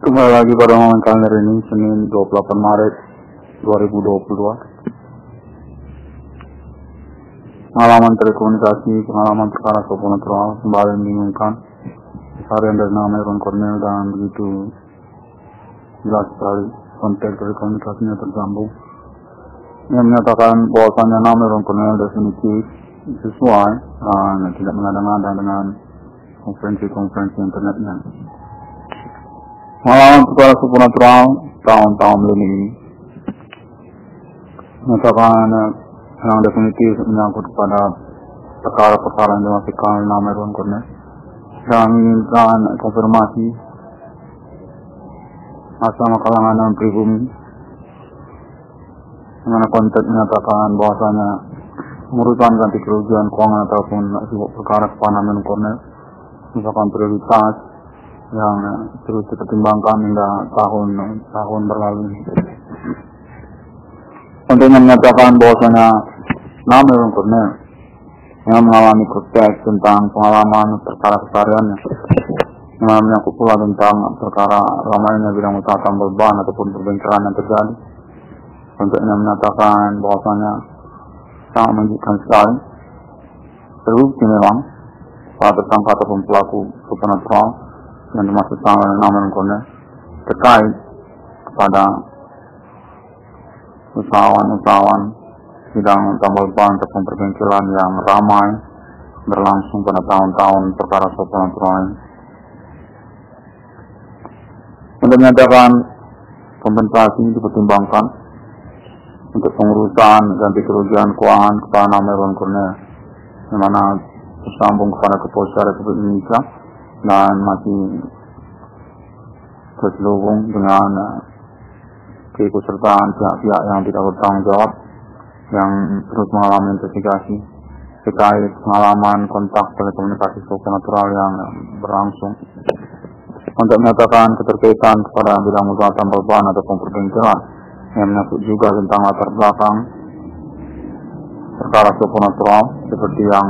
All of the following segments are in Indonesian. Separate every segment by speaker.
Speaker 1: Kembali lagi pada momen kalender ini, Senin 28 Maret 2022. Pengalaman telekomunikasi, pengalaman perkara supernatural kembali membingungkan. Harian dari nama Ron Cornel dan begitu jelas sekali konteks telekomunikasinya tersambung. Yang menyatakan bahwasannya nama Ron Cornel definitif sesuai dan tidak mengada-ngada dengan konferensi-konferensi internetnya. Pengalaman perkara supernatural tahun-tahun ini menyatakan yang definitif menyangkut kepada perkara-perkara yang dimasukkan nama Ron Cornel dan menginginkan konfirmasi asal kalangan dan pribumi, dimana konteks menyatakan bahwasanya urusan ganti kerugian keuangan ataupun perkara kepada Ron Cornel merupakan prioritas yang terus dipertimbangkan hingga tahun berlalu. Tentunya menyatakan bahwasanya nama Ron Cornel yang mengalami proses tentang pengalaman perkara kesehariannya, yang menyangkut pula tentang perkara ramainya bidang usaha tambal ban ataupun perbengkelan yang terjadi. Tentunya menyatakan bahwasanya sangat menunjukkan sekali terbukti memang para tersangka ataupun pelaku supernatural yang dimaksudkan oleh nama Ron Cornel terkait kepada usahawan bidang tambal ban ataupun perbengkelan yang ramai berlangsung pada tahun-tahun perkara supernatural ini. Untuk menyatakan kompensasi dipertimbangkan untuk pengurusan ganti kerugian keuangan kepada nama Ron Cornel, di mana tersambung kepada Kepolisian Republik Indonesia dan masih terselubung dengan keikutsertaan pihak-pihak yang tidak bertanggung jawab yang terus mengalami investigasi terkait pengalaman kontak telekomunikasi supernatural yang berlangsung, untuk menyatakan keterkaitan kepada bidang usaha tambal ban ataupun perbengkelan yang menyangkut juga tentang latar belakang perkara supernatural seperti yang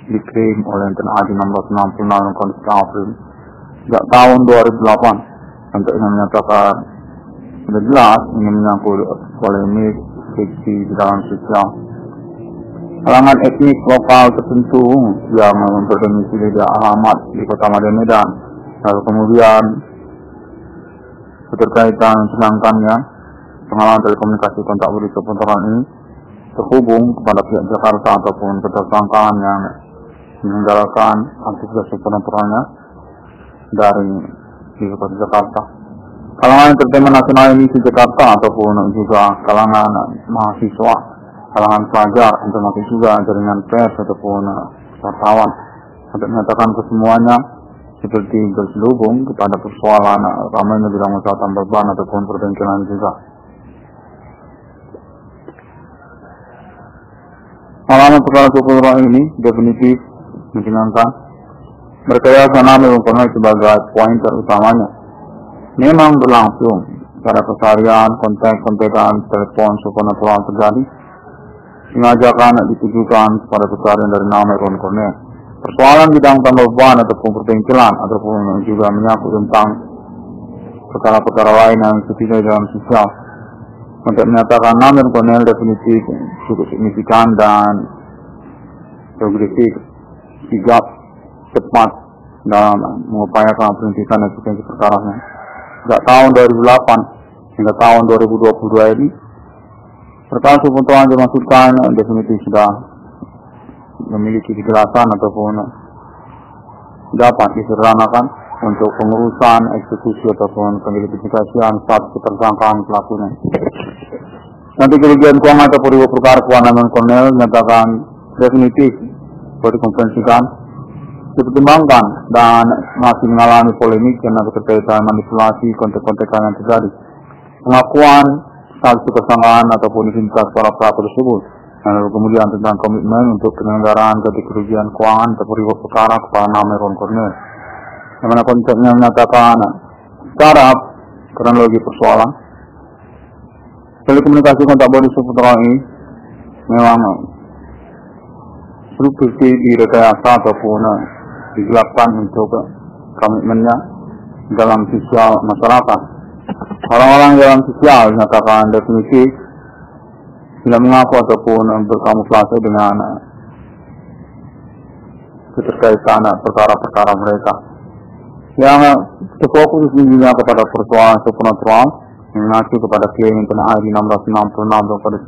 Speaker 1: diklaim oleh Internet Haji 1666 Konsisten April sejak tahun 2008, untuk menyatakan sudah jelas ini menyangkut polemik friksi di dalam sosial kalangan etnik lokal tertentu yang berdomisili di alamat di Kota Medan, lalu kemudian keterkaitan sedangkannya pengalaman telekomunikasi kontak budi supernatural ini terhubung kepada pihak Jakarta ataupun ketersangkaan yang menyelenggarakan aktivitas supernaturalnya dari di Kota Jakarta. Kalangan entertainment nasional ini di Jakarta ataupun juga kalangan mahasiswa, kalangan pelajar, termasuk juga jaringan pers ataupun wartawan, untuk menyatakan kesemuanya seperti berselubung kepada persoalan ramainya bidang usaha tambal ban ataupun perbengkelan juga. Pengalaman perkara supernatural ini definitif menyenangkan. Berkaitan nama Ron Cornel sebagai pointer utamanya memang berlangsung pada keseharian konteks-kontekan telepon supernatural terjadi, sengajakan ditujukan kepada keseharian dari nama Ron Cornel. Persoalan bidang tambal ban ataupun perbengkelan ataupun juga menyangkut tentang perkara-perkara lain yang setidaknya dalam sosial, untuk menyatakan nama Ron Cornel definitif cukup signifikan dan progresif, sigap, cepat dalam mengupayakan penuntutan dan eksistensi perkaranya. Sejak tahun 2008 hingga tahun 2022 ini, perkara supernatural yang dimaksudkan definitif sudah memiliki kejelasan ataupun dapat disederhanakan untuk pengurusan eksekusi ataupun pengidentifikasian status ketersangkaan pelakunya. Nanti kerugian keuangan ataupun riwayat perkara keuangan Ron Cornel menyatakan definitif dikonferensikan, dipertimbangkan dan masih mengalami polemik karena keterkaitan manipulasi konteks-kontekan yang terjadi, pengakuan status ketersangkaan ataupun identitas para pelaku tersebut, dan lalu kemudian tentang komitmen untuk penyelenggaraan ganti kerugian keuangan atau riwayat perkara kepada nama Ron Cornel, yang mana konteksnya menyatakan secara kronologi persoalan telekomunikasi kontak bodi supernatural ini memang seperti direkayasa ataupun digelapkan untuk komitmennya dalam sosial masyarakat. Orang-orang dalam sosial dinyatakan definitif tidak mengaku ataupun berkamuflase dengan keterkaitan perkara-perkara mereka yang terfokus sesungguhnya kepada persoalan supernatural yang mengacu kepada klaim internasional di 1666 dan pada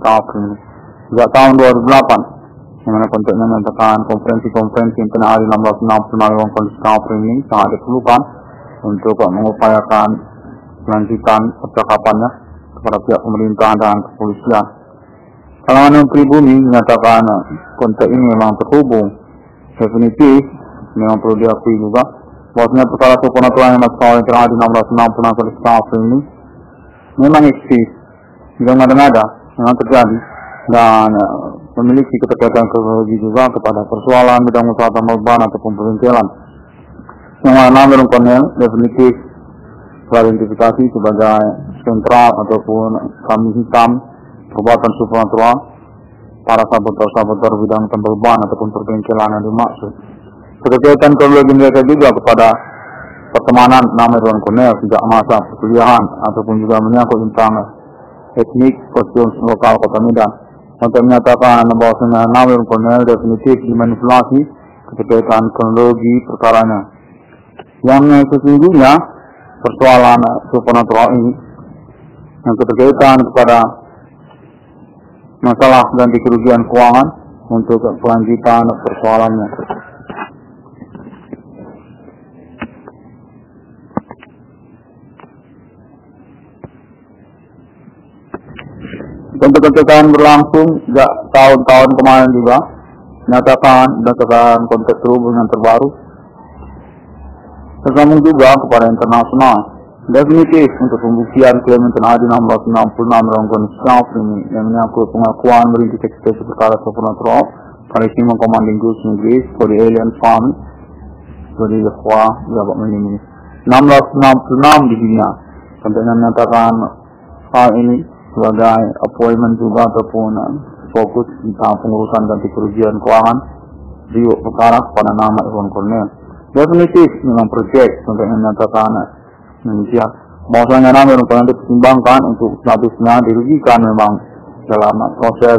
Speaker 1: sejak tahun 2008, yang mana konteksnya menyatakan konferensi internasional di 1666 yang kondisi ini sangat diperlukan untuk mengupayakan kelanjutan percakapannya kepada pihak pemerintah dan kepolisian. Kalangan pribumi menyatakan konteks ini memang terhubung definitif, memang perlu diakui juga bahwasanya perkara supernatural yang masuk oleh terhadap 1666 kali sekali ini memang eksis, tidak ada memang terjadi dan memiliki keterkaitan teknologi juga kepada persoalan bidang usaha tambal ban ataupun perintilan. Yang mana merupakan definitif teridentifikasi sebagai sentral ataupun kambing hitam perbuatan supernatural para sabotor bidang tambal ban ataupun perbengkelan yang dimaksud. Keterkaitan teknologi mereka juga kepada pertemanan nama Ridwan Kamil sejak masa perkuliahan ataupun juga menyangkut tentang etnik kostum lokal Kota Medan. Untuk menyatakan bahwasanya nama Ridwan Kamil definitif dimanipulasi keterkaitan teknologi perkaranya. Yang sesungguhnya persoalan supernatural ini yang keterkaitan kepada masalah ganti kerugian keuangan untuk kelanjutan persoalannya. Kontek-kontekan berlangsung sejak tahun-tahun kemarin juga, menyatakan berdasarkan konteks terhubung yang terbaru, tersambung juga kepada internasional. Definitif untuk pembuktian klaim internasional di 1666 dalam kondisi ini yang menyangkut pengakuan merintis eksekusi perkara supernatural pada Simon Commanding Ghost Inggris for the Alien Farm dari Yahwa Jabat Menini 1666 di dunia. Kontennya menyatakan hal ini sebagai appointment juga ataupun fokus tentang pengurusan ganti kerugian keuangan di perkara pada nama Ridwan Kamil. Definitif memang proyek untuk menyatakan Indonesia bahwasanya nama Ridwan Kamil dipertimbangkan untuk statusnya dirugikan memang dalam proses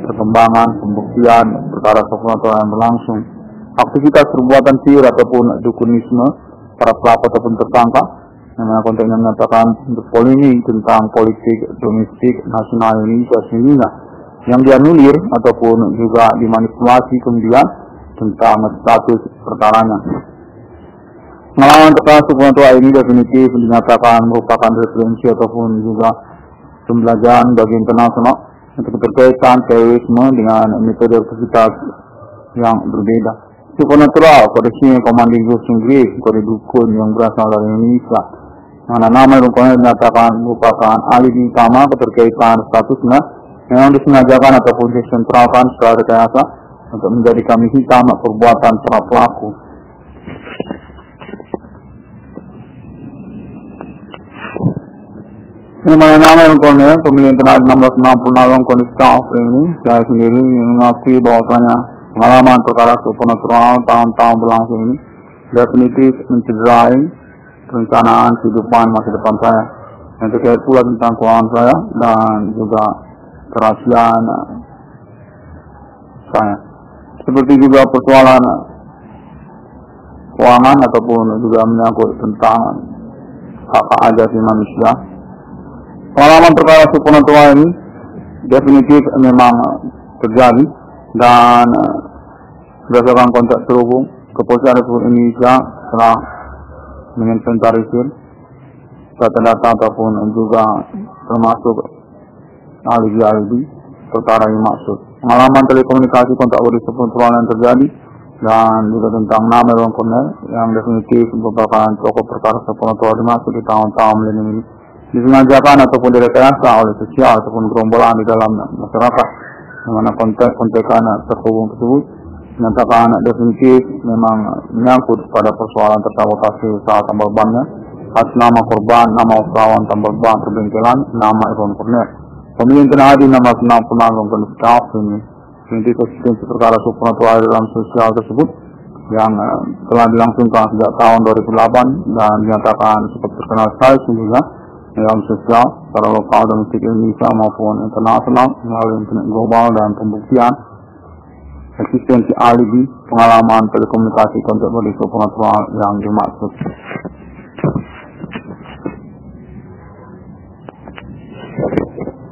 Speaker 1: perkembangan pembuktian perkara supernatural yang berlangsung. Aktivitas perbuatan sihir ataupun dukunisme para pelaku ataupun tersangka yang kontennya menyatakan polemik tentang politik domestik nasional Indonesia sendirinya yang dianulir ataupun juga dimanipulasi kemudian tentang status perkaranya. Pengalaman perkara supernatural ini definitif dinyatakan merupakan referensi ataupun juga pembelajaran bagi internasional untuk keterkaitan terorisme dengan metode aktivitas yang berbeda. Supernatural pada sini Commanding Ghost Inggris kode dukun yang berasal dari Indonesia. Mana nama Ridwan dinyatakan merupakan alibi utama keterkaitan statusnya yang disengajakan ataupun disentralkan secara rekayasa untuk menjadi kambing hitam perbuatan para pelaku. Mana nama Ridwan pemilih internasional 1666 kondisi ini saya sendiri mengakui bahwasanya pengalaman perkara supernatural tahun-tahun berlangsung ini definitif mencederai perencanaan kehidupan masa depan saya yang terkait pula tentang keuangan saya dan juga kerahasiaan saya, seperti juga persoalan keuangan ataupun juga menyangkut tentang hak asasi manusia. Pengalaman perkara supernatural ini definitif memang terjadi dan berdasarkan konteks terhubung Kepolisian Republik Indonesia telah menginventarisir data-data ataupun juga termasuk alibi-alibi perkara yang maksud. Pengalaman telekomunikasi kontak bodi supernatural yang terjadi dan juga tentang nama Ridwan Kamil yang definitif merupakan tokoh perkara supernatural dimaksud di tahun-tahun milenium ini disengajakan ataupun direkayasa oleh sosial ataupun gerombolan di dalam masyarakat, di mana konteks-kontekan terhubung tersebut menyatakan definitif memang menyangkut pada persoalan tersabotasi usaha tambal bannya atas nama korban, nama usahawan tambal ban perbengkelan, nama Ridwan Kamil. Pemilih internasional di 1666 kondisi ini identitas perkara supernatural dalam sosial tersebut yang telah dilangsungkan sejak tahun 2008 dan dinyatakan cukup terkenal sekali juga dalam sosial secara lokal domestik Indonesia maupun internasional melalui internet global dan pembuktian eksistensi alibi pengalaman telekomunikasi kontak body supernatural yang dimaksud.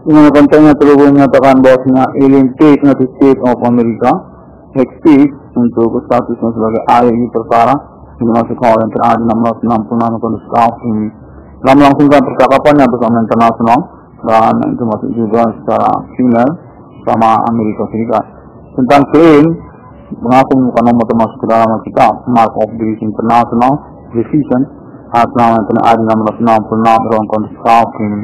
Speaker 1: Dengan kontennya terhubung menyatakan bahwasanya Alien United States of America (XP) untuk statusnya sebagai alibi perkara dimasukkan oleh TNI 666 kondisi ini telah melangsungkan percakapannya bersama internasional dan termasuk juga secara final sama Amerika Serikat tentang klaim mengaku bukan nomor termasuk ke dalam kitab Mark of the International Decision atas nama TNI 666 dalam kondisi ini.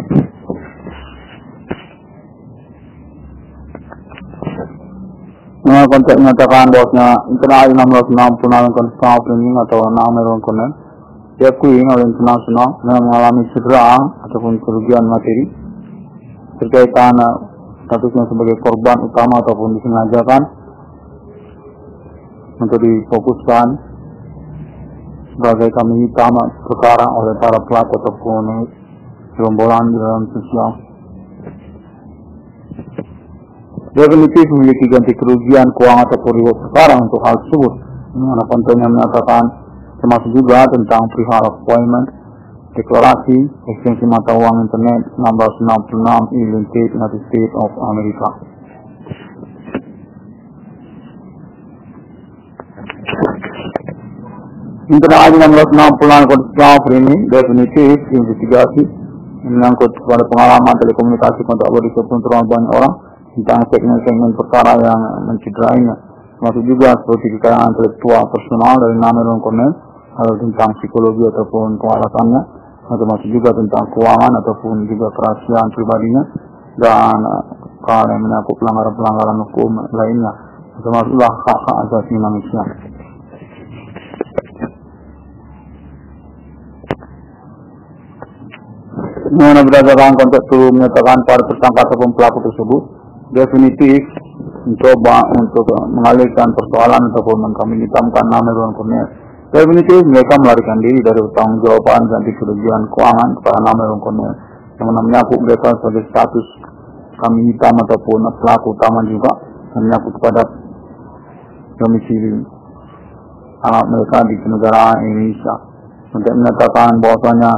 Speaker 1: Konteks menyatakan bahwasanya internal 666 konstitusi ini atau nama American Konen diakui oleh internasional yang mengalami cedera ataupun kerugian materi terkaitan statusnya sebagai korban utama ataupun disengajakan untuk difokuskan sebagai kambing hitam perkara oleh para pelaku ataupun gerombolan di dalam sosial. Definitif memiliki ganti kerugian keuangan ataupun reward perkara untuk hal tersebut. Mana kontennya menyatakan termasuk juga tentang perihal appointment, deklarasi, ekstensi mata uang internet 666 United States of America. Internet 666 konstitusi ini definitif investigasi menyangkut kepada pengalaman telekomunikasi kontak body supernatural banyak orang tentang segmen-segmen perkara yang mencederainya, termasuk juga seperti kekayaan intelektual personal dari American Konen, tentang psikologi ataupun kewarasannya, termasuk juga tentang keuangan ataupun juga kerahasiaan pribadinya, dan hal yang menyangkut pelanggaran-pelanggaran hukum lainnya, termasuklah hak-hak asasi manusia. Mengenai berdasarkan konteks itu menyatakan para tersangka ataupun pelaku tersebut definitif mencoba untuk mengalihkan persoalan ataupun mengkambing hitamkan nama American Konen. Definitif mereka melarikan diri dari pertanggungjawaban ganti kerugian keuangan kepada nama American Konen yang menyangkut mereka sebagai status kambing hitam ataupun pelaku utama juga yang menyangkut kepada domisili anak mereka di negara Indonesia. Untuk menyatakan bahwasanya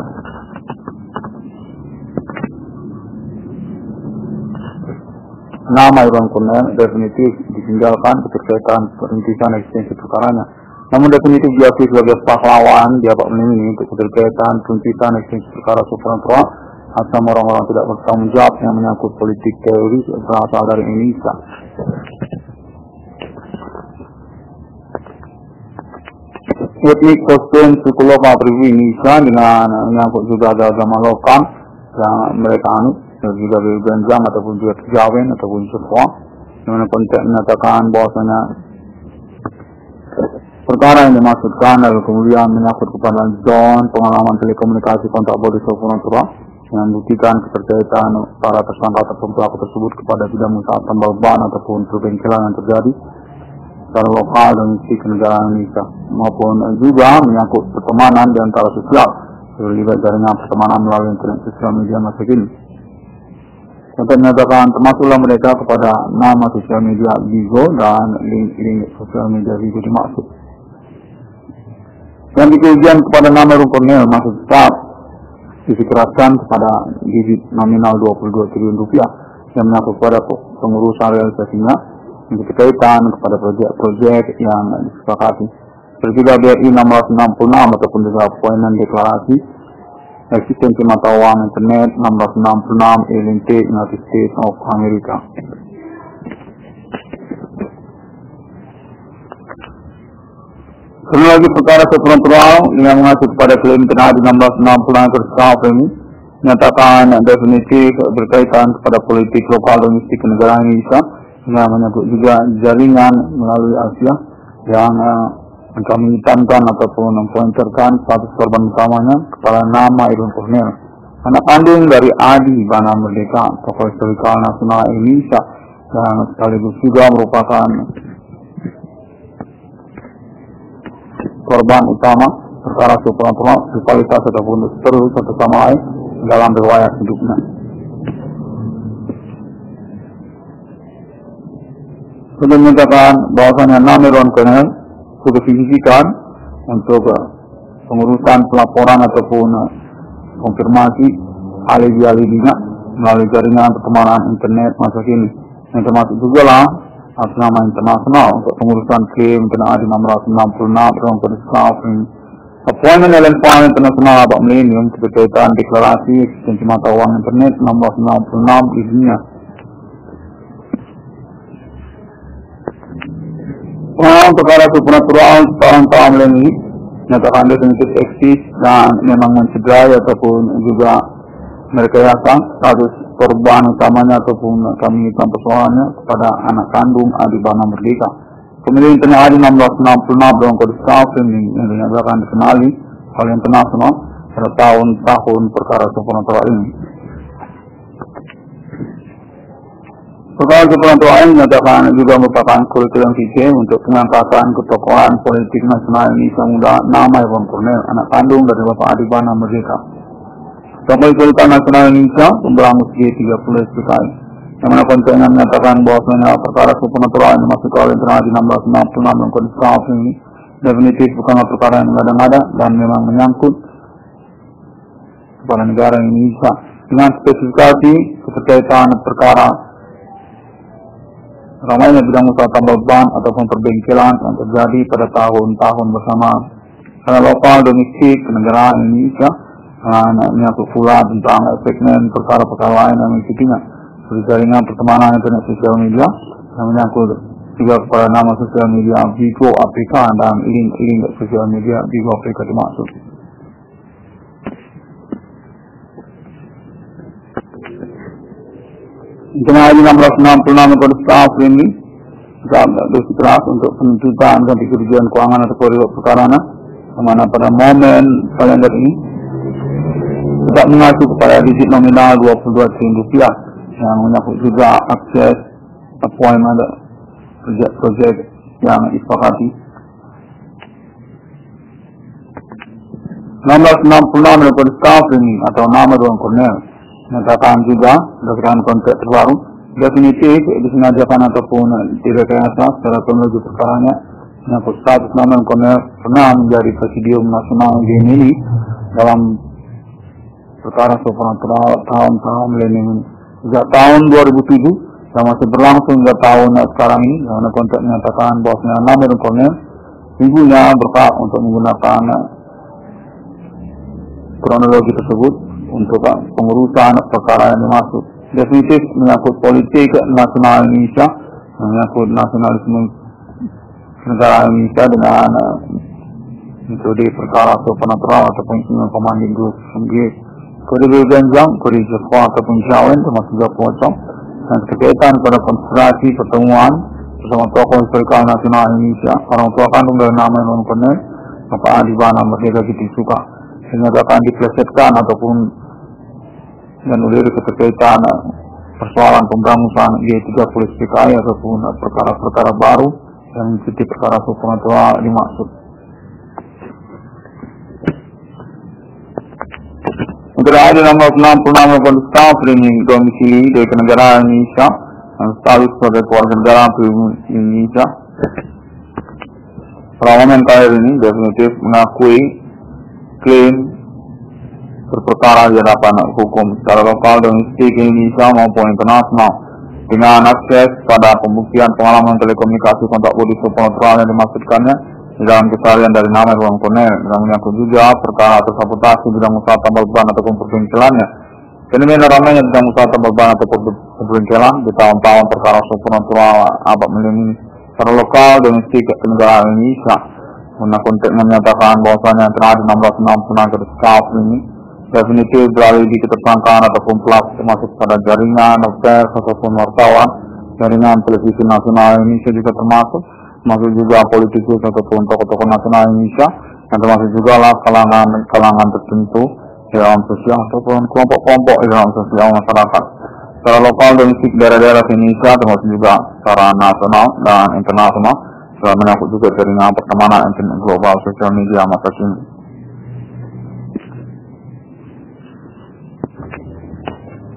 Speaker 1: nama American Konen definitif ditinggalkan keterkaitan perintisan eksistensi perkaranya. Namun definitif diakui sebagai pahlawan di abad ini untuk keterkaitan perintisan eksistensi perkara supernatural asal orang-orang tidak bertanggung jawab yang menyangkut politik teroris berasal dari Indonesia. Etnik kostum suku lokal pribumi Indonesia dengan menyangkut juga agama lokal yang mereka anut, dan juga berganjang ataupun juga kejawen ataupun sesuatu yang konteks menyatakan bahwasanya perkara yang dimaksudkan adalah kemudian menyangkut kepada zon pengalaman telekomunikasi kontak body supernatural yang membuktikan keterkaitan para tersangka ataupun pelaku tersebut kepada tidak mengusaha tambal ban ataupun perbengkelan yang terjadi secara lokal dan di negara Indonesia, maupun juga menyangkut pertemanan di antara sosial terlibat jaringan pertemanan melalui internet sosial media masa kini. Untuk menyatakan termasuklah mereka kepada nama sosial media Bigo dan link sosial media Bigo dimaksud. Yang dikerugian kepada nama Konen masuk tetap dikeraskan kepada digit nominal 22 triliun rupiah yang menyangkut kepada pengurusan realisasinya untuk berkaitan kepada proyek-proyek yang disepakati. Seperti juga BRI 666 ataupun juga appointment deklarasi eksistensi mata uang internet 666 United States of America. Kedua lagi perkara supernatural yang mengacu kepada klaim TNI 1660 konstitusi ini menyatakan definitif berkaitan kepada politik lokal domestik negara Indonesia yang menyangkut juga jaringan melalui Asia yang kami hitamkan ataupun mempointerkan status korban utamanya kepada nama American Konen, anak kandung dari Adi Bana Merdeka, tokoh historikal nasional Indonesia yang sekaligus juga merupakan korban utama perkara supranatural, rivalitas ataupun seteru satu sama lain dalam riwayat hidupnya. Sudah menyatakan bahwasanya Namirwan Colonel sudah divisikan untuk pengurusan pelaporan ataupun konfirmasi alibi-alibinya melalui jaringan pertemanan internet masa kini, yang termasuk juga lah atas nama internasional untuk pengurusan klaim kena di 666 dalam pendiskusi appointment LNPAN internasional abad milenium berkaitan deklarasi eksistensi mata uang internet 666 di dunia. Pengalaman perkara supranatural tahun-tahun milenium nyatakan definitif eksis dan memang mencederai ataupun juga merekayasa status korban utamanya ataupun kami persoalannya kepada anak kandung Adibana Merdeka. Kemudian internet Adi 1666 dalam kode Stafin yang dinyatakan dikenali oleh internasional pada tahun-tahun perkara supranatural ini. Perkara supranatural ini dinyatakan juga merupakan kurikulum vitae untuk pengangkatan ketokohan politik nasional Indonesia muda nama Iwan Cornel, anak kandung dari Bapak Adibana Merdeka. Sampai Politik Nasional Indonesia pemberangus G30 SPKI, yang mana kontennya menyatakan bahwasanya perkara supranatural yang masuk oleh internal di 1666 dan kode Stafin ini definitif bukanlah perkara yang mengada-ngada dan memang menyangkut kepada negara Indonesia dengan spesifikasi keterkaitan perkara ramainya bidang usaha tambal ban ataupun perbengkelan yang terjadi pada tahun-tahun bersamaan karena lokal domestik kenegaraan Indonesia menyangkut pula tentang efeknya perkara-perkara lain yang mengikutinya seperti jaringan pertemanan internet sosial media yang menyangkut juga kepada nama sosial media Bigo APK dan link sosial media Bigo APK dimaksud. Internal Adi 1666 kode Stafin ini dosis keras untuk penuntutan ganti kerugian keuangan atau periode perkara yang mana pada momen kalender ini tetap mengacu kepada digit nominal 22 triliun rupiah yang menyangkut juga akses appointment proyek-proyek yang disepakati. 1666 dari kode Stafin ini atau nama Iwan Cornel menyatakan juga berdasarkan konteks terbaru definitif disengajakan ataupun direkayasa secara kronologi perkaranya menyangkut status nama Iwan Cornel pernah menjadi presidium nasional GMI dalam perkara supranatural tahun-tahun milenium sejak tahun 2007 yang masih berlangsung hingga tahun sekarang ini, karena konteks menyatakan bahwasanya nama Iwan Cornel ibunya berhak untuk menggunakan kronologi tersebut untuk pengurusan perkara yang dimaksud. Definitif menyangkut politik nasional Indonesia, menyangkut nasionalisme negara Indonesia dengan metode perkara supranatural ataupun pemanding grup kode berganjang, kode jepang ataupun jawen termasuk juga pocong dan berkaitan pada konspirasi pertemuan bersama tokoh historikal nasional Indonesia, orang tua kandung dari nama Iwan Cornel, Bapak Adibana Merdeka Gitu Suka, dinyatakan diplesetkan ataupun dan ulir keterkaitan persoalan pemberangusan G30 SPKI ataupun perkara-perkara baru yang mengikuti perkara supranatural dimaksud. Negara Adi 1666 kode Stafin domisili dari kenegaraan Indonesia dan status sebagai keluarga negara Indonesia. Parlemen kali ini definitif mengakui klaim berperkara di hadapan hukum secara lokal domestik Indonesia maupun internasional dengan akses pada pembuktian pengalaman telekomunikasi kontak bodi supranatural yang dimaksudkannya di dalam keseharian dari nama Iwan Cornel dan menyangkut juga perkara atau sabotase bidang usaha tambal ban ataupun perbengkelannya. Fenomena ramainya bidang usaha tambal ban atau perbengkelan di tahun-tahun perkara supranatural abad milenium secara lokal domestik kenegaraan Indonesia. Guna konteksnya menyatakan bahwasanya telah di 1666 kode Stafin ini definitif beralih di ketersangkaan ataupun pelaku termasuk pada jaringan pers ataupun wartawan, jaringan televisi nasional Indonesia juga termasuk juga politikus ataupun tokoh-tokoh nasional Indonesia, dan termasuk juga lah kalangan tertentu di dalam sosial ataupun kelompok-kelompok di dalam sosial masyarakat secara lokal domestik daerah-daerah Indonesia termasuk juga secara nasional dan internasional menyangkut juga jaringan pertemanan internet global sosial media masa kini.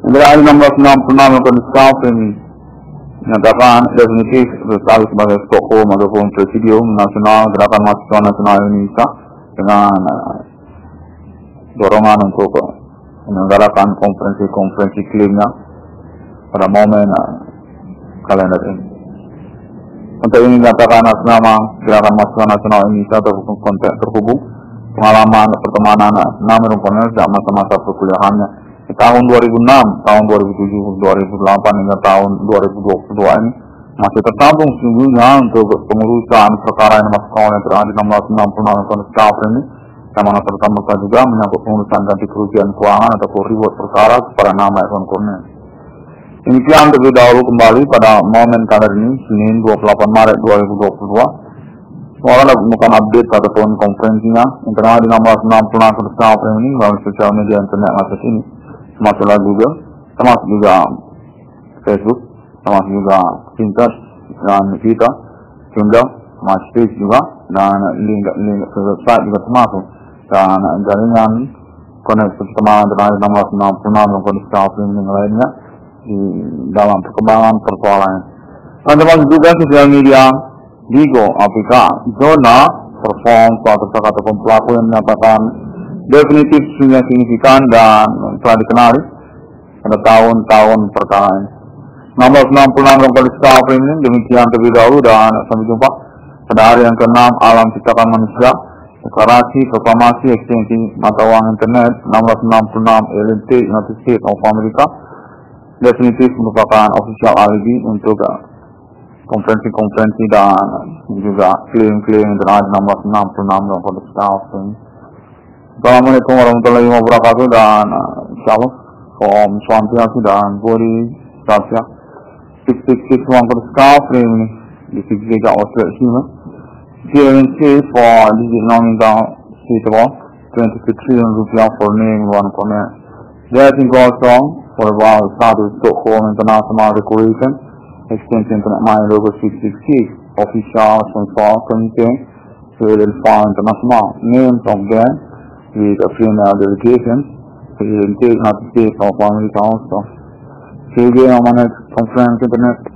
Speaker 1: Dari 1666 melakukan Skafrin menyatakan definitif berstatus sebagai Stockholm ataupun Presidium Nasional Gerakan Mahasiswa Nasional Indonesia dengan dorongan untuk menyelenggarakan konferensi klaimnya pada momen kalender ini. Untuk ini dikatakan atas nama Gerakan Mahasiswa Nasional Indonesia ataupun konteks terhubung pengalaman pertemanan Nami Rumponel sejak masa-masa perkuliahannya di tahun 2006, tahun 2007, 2008 hingga tahun 2022 ini masih tertampung sesungguhnya untuk pengurusan perkara yang masuk yang terakhir 1666 tahun Skafrin ini, yang mana serta-merta juga menyangkut pengurusan ganti kerugian keuangan atau reward perkara kepada nama Evan Cornel. Demikian terlebih dahulu kembali pada momen kalender ini, Senin 28 Maret 2022. Semoga dapat menemukan update ataupun konferensinya yang terakhir di 1666 tahun Skafrin ini melalui sosial media internet masa kini, termasuk Google, termasuk juga Facebook, termasuk juga Pinterest dan Twitter, Tumblr, MySpace juga, dan link ke website juga termasuk, dan jaringan koneksi pertemanan terakhir 1666 dan koneksi Skafrin yang lainnya di dalam perkembangan persoalannya. Dan termasuk juga sosial media Bigo, APK, Zona, Perform, suatu ataupun pelaku yang menyatakan definitif signifikan dan telah dikenali pada tahun-tahun perkara ini. 1666 kembali Skafrin ini demikian terlebih dahulu dan sampai jumpa pada hari yang ke-6 Alam Ciptakan Manusia, Deklarasi Proklamasi Ekstensi Mata Uang Internet 1666 LNT United States of America definitif merupakan official alibi untuk konferensi dan juga klaim-klaim yang terakhir 1666 kembali Skafrin. Assalamualaikum warahmatullahi wabarakatuh dan insyaallah Om Swastiastu dan Bodhi Satya 666 for Skafrin ini di Sigega Australia CNC for digit nominal suitable 22 trillion rupiah for name one comment. That includes song for about status Stockholm International Declaration extension internet mine logo 666 official sponsor committee Philadelphia International names of them with a female delegation to the United States of America also. See you on my next conference internet.